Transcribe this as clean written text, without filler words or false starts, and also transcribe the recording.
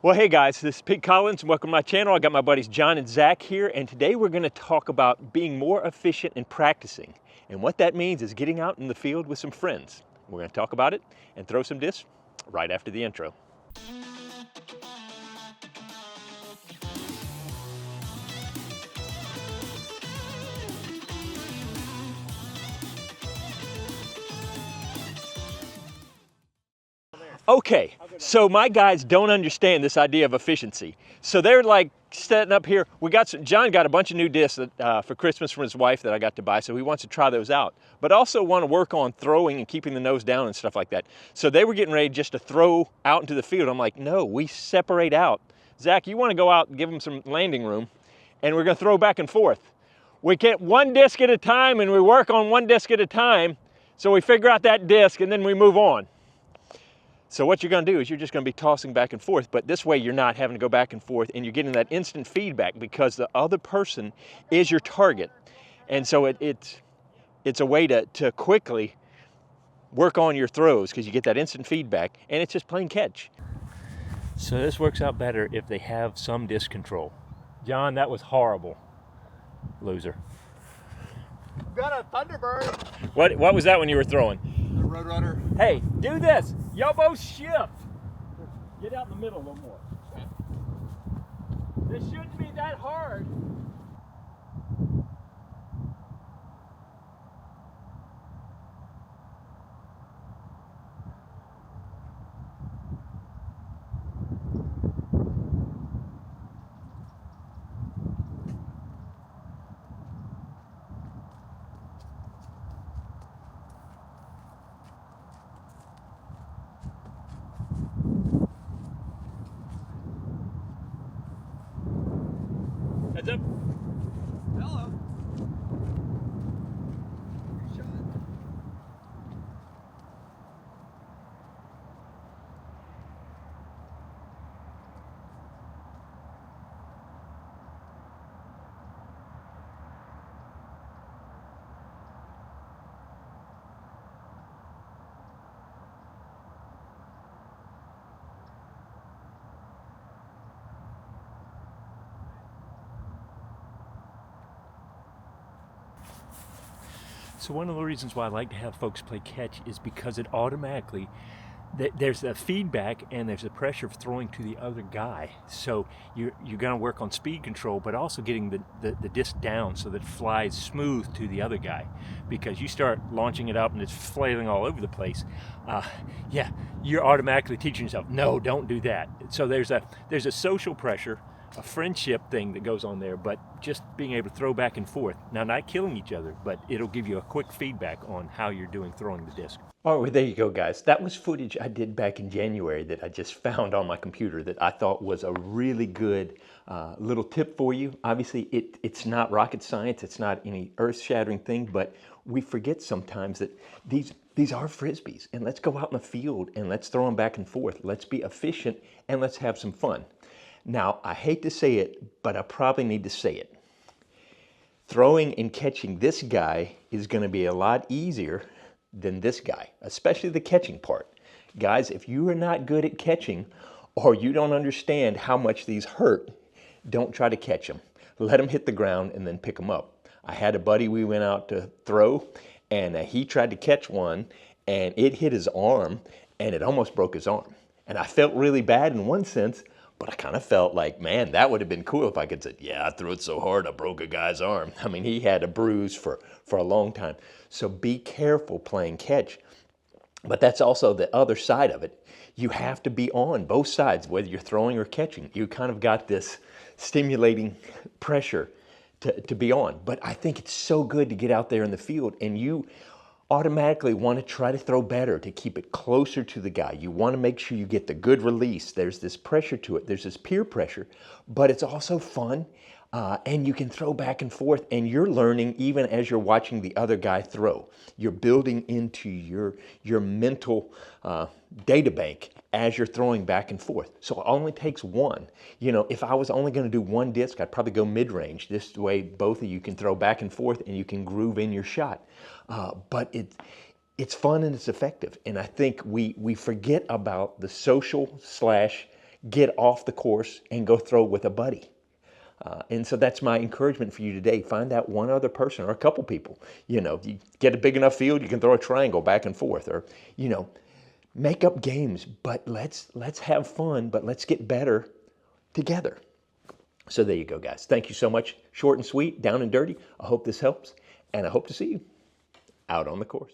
Well, hey guys, this is Pete Collins and welcome to my channel. I got my buddies John and Zach here, and today we're going to talk about being more efficient in practicing. And what that means is getting out in the field with some friends. We're going to talk about it and throw some discs right after the intro. Okay, so my guys don't understand this idea of efficiency. So they're like setting up here. John got a bunch of new discs for Christmas from his wife that I got to buy, so he wants to try those out. But also want to work on throwing and keeping the nose down and stuff like that. So they were getting ready just to throw out into the field. I'm like, no, we separate out. Zach, you want to go out and give them some landing room, and we're going to throw back and forth. We get one disc at a time, and we work on one disc at a time. So we figure out that disc, and then we move on. So what you're going to do is you're just going to be tossing back and forth, but this way you're not having to go back and forth, and you're getting that instant feedback because the other person is your target. And so it's a way to quickly work on your throws because you get that instant feedback, and it's just plain catch. So this works out better if they have some disc control. John, that was horrible. Loser. Got a Thunderbird. What was that when you were throwing? The Roadrunner. Hey, do this. Y'all both shift. Get out in the middle a little more. This shouldn't be that hard. Heads up. Hello. Shot. So one of the reasons why I like to have folks play catch is because it automatically, there's a feedback and there's a pressure of throwing to the other guy. So you're going to work on speed control, but also getting the disc down so that it flies smooth to the other guy. Because you start launching it up and it's flailing all over the place, yeah, you're automatically teaching yourself, no, don't do that. So there's a social pressure, a friendship thing that goes on there, but just being able to throw back and forth. Now, not killing each other, but it'll give you a quick feedback on how you're doing throwing the disc. All right, well, there you go, guys. That was footage I did back in January that I just found on my computer that I thought was a really good little tip for you. Obviously, it's not rocket science. It's not any earth-shattering thing, but we forget sometimes that these are Frisbees, and let's go out in the field and let's throw them back and forth. Let's be efficient and let's have some fun. Now, I hate to say it, but I probably need to say it. Throwing and catching this guy is going to be a lot easier than this guy, especially the catching part. Guys, if you are not good at catching or you don't understand how much these hurt, don't try to catch them. Let them hit the ground and then pick them up. I had a buddy we went out to throw, and he tried to catch one, and it hit his arm, and it almost broke his arm. And I felt really bad in one sense, but I kind of felt like, man, that would have been cool if I could say, yeah, I threw it so hard I broke a guy's arm. I mean, he had a bruise for a long time. So be careful playing catch. But that's also the other side of it. You have to be on both sides, whether you're throwing or catching. You kind of got this stimulating pressure to be on. But I think it's so good to get out there in the field, and you automatically want to try to throw better to keep it closer to the guy. You want to make sure you get the good release. There's this pressure to it. There's this peer pressure, but it's also fun. And you can throw back and forth, and you're learning even as you're watching the other guy throw. You're building into your mental data bank as you're throwing back and forth. So it only takes one. You know, if I was only going to do one disc, I'd probably go mid-range. This way both of you can throw back and forth and you can groove in your shot. But it's fun and it's effective. And I think we forget about the social / get off the course and go throw with a buddy. And so that's my encouragement for you today. Find out one other person or a couple people. You get a big enough field, you can throw a triangle back and forth, or make up games. But let's have fun. But let's get better together. So there you go, guys. Thank you so much. Short and sweet, down and dirty. I hope this helps, and I hope to see you out on the course.